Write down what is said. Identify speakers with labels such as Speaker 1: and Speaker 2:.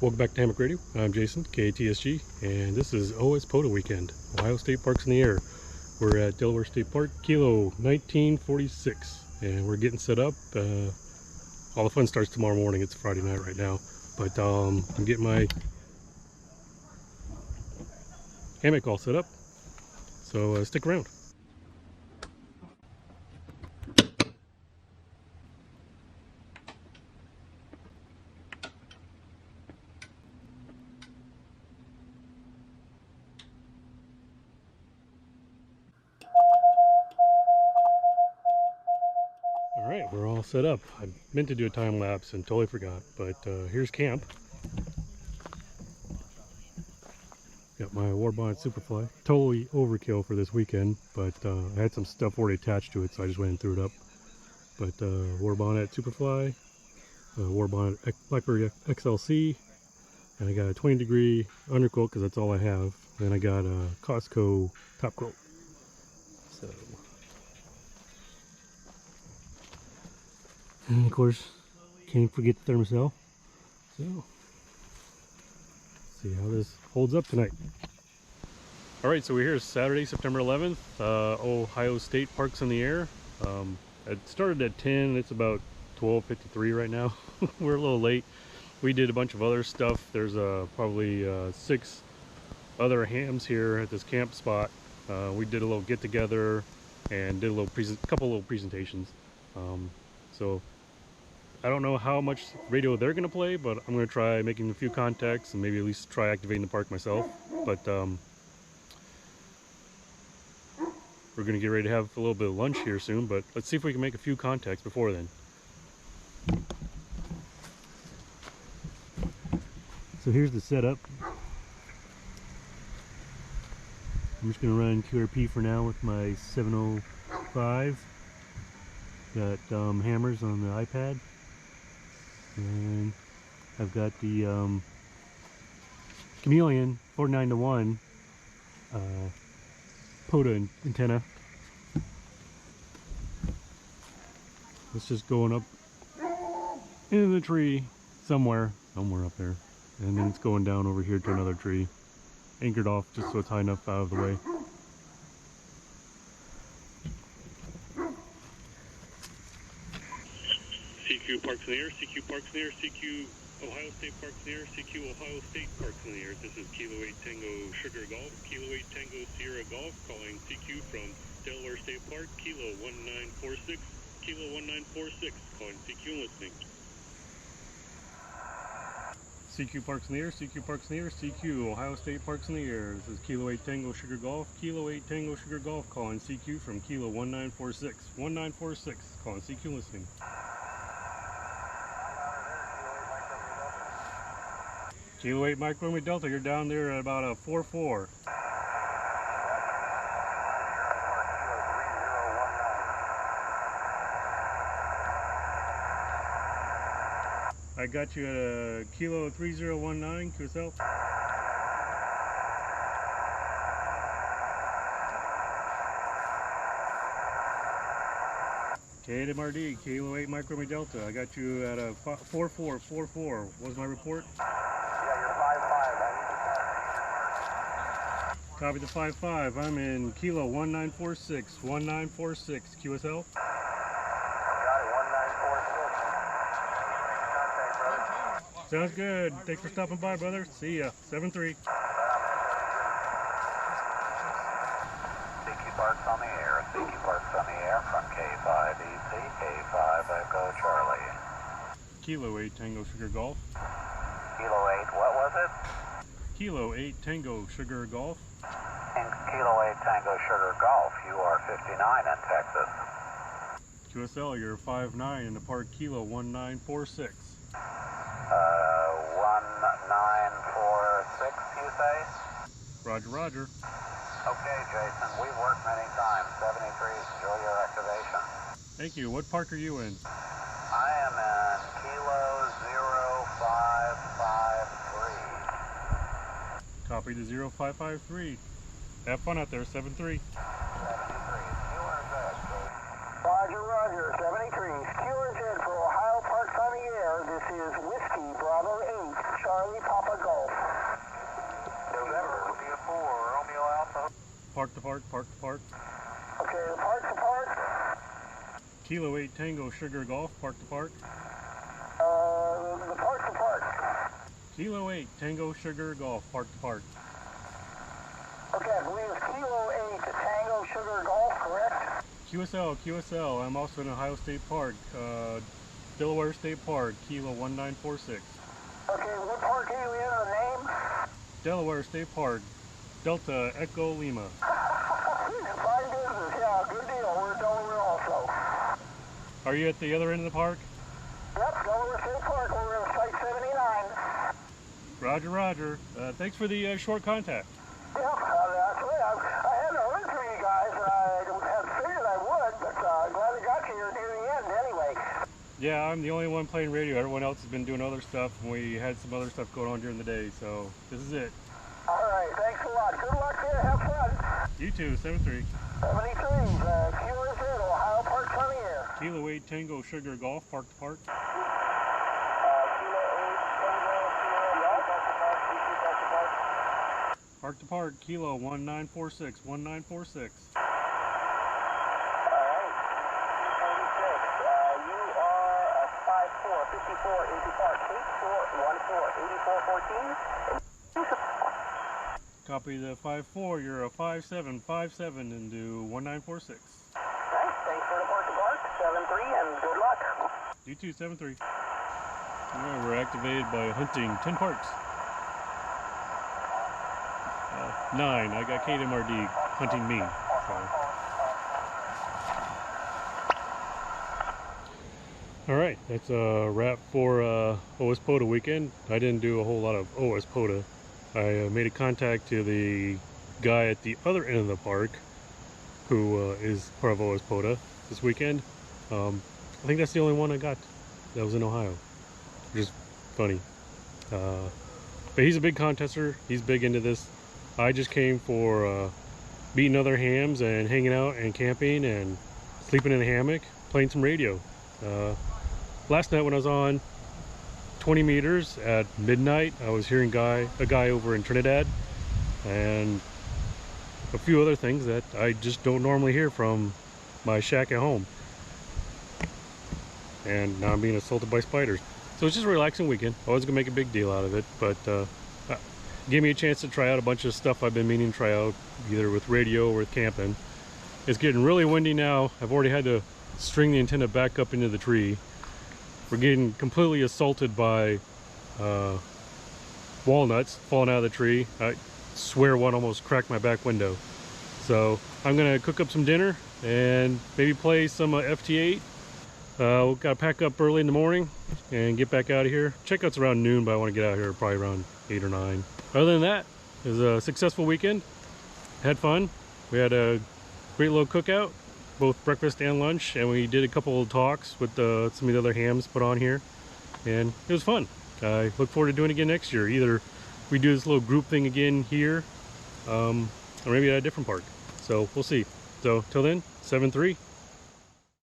Speaker 1: Welcome back to Hammock Radio. I'm Jason, KATSG, and this is OS POTA weekend. Ohio State Park's in the air. We're at Deleware State Park, Kilo 1946, and we're getting set up. All the fun starts tomorrow morning. It's Friday night right now, but I'm getting my hammock all set up, so stick around. Alright, we're all set up. I meant to do a time lapse and totally forgot, but here's camp. Got my Warbonnet Superfly. Totally overkill for this weekend, but I had some stuff already attached to it, so I just went and threw it up. But Warbonnet Superfly, Warbonnet Blackbird XLC, and I got a 20-degree underquilt because that's all I have. Then I got a Costco top quilt. So. And of course, can't forget the thermocell. So, see how this holds up tonight. Alright, so we're here Saturday, September 11th. Ohio State Park's in the air. It started at 10, it's about 12:53 right now. We're a little late. We did a bunch of other stuff. There's probably 6 other hams here at this camp spot. We did a little get together and did a little couple little presentations. So I don't know how much radio they're going to play, but I'm going to try making a few contacts and maybe at least try activating the park myself. But we're going to get ready to have a little bit of lunch here soon, but let's see if we can make a few contacts before then. So here's the setup. I'm just going to run QRP for now with my 705. Got hammers on the iPad, and I've got the Chameleon 49-to-1 POTA antenna. It's just going up into the tree somewhere up there, and then it's going down over here to another tree, anchored off just so it's high enough out of the way.
Speaker 2: CQ Parks in the air, CQ Parks in the air, CQ Ohio State Parks in the air, CQ Ohio State Parks in the air. This is Kilo 8 Tango Sugar Golf, Kilo 8 Tango Sierra Golf, calling CQ from Delaware State Park, Kilo 1946, Kilo 1946, calling CQ and listening.
Speaker 1: CQ Parks in the air, CQ Parks in the air, CQ Ohio State Parks in the air. This is Kilo 8 Tango Sugar Golf, Kilo 8 Tango Sugar Golf, calling CQ from Kilo 1946, 1946, calling CQ and listening. Kilo 8 Mike Romeo Delta, you're down there at about a 4-4. I got you at a Kilo 3019, QSL. KMRD, Kilo 8 Mike Romeo Delta, I got you at a 4444. What was my report? Copy the 5-5. I'm in Kilo 1946, 1946, QSL.
Speaker 3: Got it, 1946.
Speaker 1: Sounds good. Thanks for stopping by, brother. See ya. 7-3.
Speaker 3: CQ Parks on the air. CQ Parks on the air from K5EC, K5 Echo Charlie.
Speaker 1: Kilo 8 Tango Sugar Golf.
Speaker 3: Kilo 8, what was it?
Speaker 1: Kilo 8 Tango Sugar Golf.
Speaker 3: In Kilo 8 Tango Sugar Golf, you are 59 in Texas.
Speaker 1: QSL, you're 5-9 in the park, Kilo 1946.
Speaker 3: 1946, you say?
Speaker 1: Roger, roger.
Speaker 3: Okay, Jason, we've worked many times. 73s, enjoy your activation.
Speaker 1: Thank you. What park are you in?
Speaker 3: I am in Kilo 0553.
Speaker 1: Copy the 0553. Have fun out there, 7-3.
Speaker 3: 73, Roger, roger, 73. Steelers in for Ohio Parks on the air. This is Whiskey Bravo 8, Charlie Pop.
Speaker 1: park to park, park to park.
Speaker 3: Okay, park to park.
Speaker 1: Kilo 8 Tango Sugar Golf, park to park.
Speaker 3: The park to park.
Speaker 1: Kilo 8 Tango Sugar Golf, park to park.
Speaker 3: Okay, I believe it's Kilo 8 Tango Sugar Golf, correct?
Speaker 1: QSL, I'm also in Ohio State Park, Deleware State Park, Kilo 1946.
Speaker 3: Okay, what park are you in, the name?
Speaker 1: Deleware State Park, Delta Echo Lima.
Speaker 3: Fine business, yeah, good deal. We're in Delaware also.
Speaker 1: Are you at the other end of the park?
Speaker 3: Yep, Delaware State Park, we're in Site 79.
Speaker 1: Roger, roger. Thanks for the short contact.
Speaker 3: Yep, that's right. I hadn't heard from you guys, and I had figured I would, but glad I got you here near the end anyway.
Speaker 1: Yeah, I'm the only one playing radio. Everyone else has been doing other stuff, and we had some other stuff going on during the day, so this is it.
Speaker 3: All right, thanks a lot. Good luck there. Have fun.
Speaker 1: You too, 73.
Speaker 3: 73, Kilo 8, Ohio Park, on the air.
Speaker 1: Kilo 8 Tango Sugar Golf, park to park.
Speaker 3: Kilo 8, Tango, Sierra, Golf, park to park.
Speaker 1: Park to park, Kilo 1946, 1946.
Speaker 3: All right, 46. You are 54, 54, 80 Park, 8414, 8414.
Speaker 1: Copy the 54, you're a 5757 into 1946.
Speaker 3: Nice, thanks for the park to park, 73, and good luck.
Speaker 1: You too, 73. Alright, we're activated by hunting 10 parks. 9, I got Kate MRD hunting me. Alright, that's a wrap for OS POTA weekend. I didn't do a whole lot of OS POTA. I made a contact to the guy at the other end of the park who is part of OS POTA this weekend. I think that's the only one I got that was in Ohio, which is funny. But he's a big contester. He's big into this. I just came for beating other hams and hanging out and camping and sleeping in a hammock, playing some radio. Last night when I was on 20 meters at midnight, I was hearing a guy over in Trinidad and a few other things that I just don't normally hear from my shack at home. And now I'm being assaulted by spiders. So it's just a relaxing weekend. I wasn't gonna make a big deal out of it, but gave me a chance to try out a bunch of stuff I've been meaning to try out, either with radio or with camping. It's getting really windy now. I've already had to string the antenna back up into the tree. We're getting completely assaulted by walnuts falling out of the tree. I swear one almost cracked my back window. So I'm gonna cook up some dinner and maybe play some FT8. We've got to pack up early in the morning and get back out of here. Checkout's around noon, but I want to get out of here probably around 8 or 9. Other than that, it was a successful weekend. Had fun. We had a great little cookout, both breakfast and lunch, and we did a couple of talks with some of the other hams put on here, and it was fun. I look forward to doing it again next year. Either we do this little group thing again here, or maybe at a different park. So we'll see. So till then, 7-3.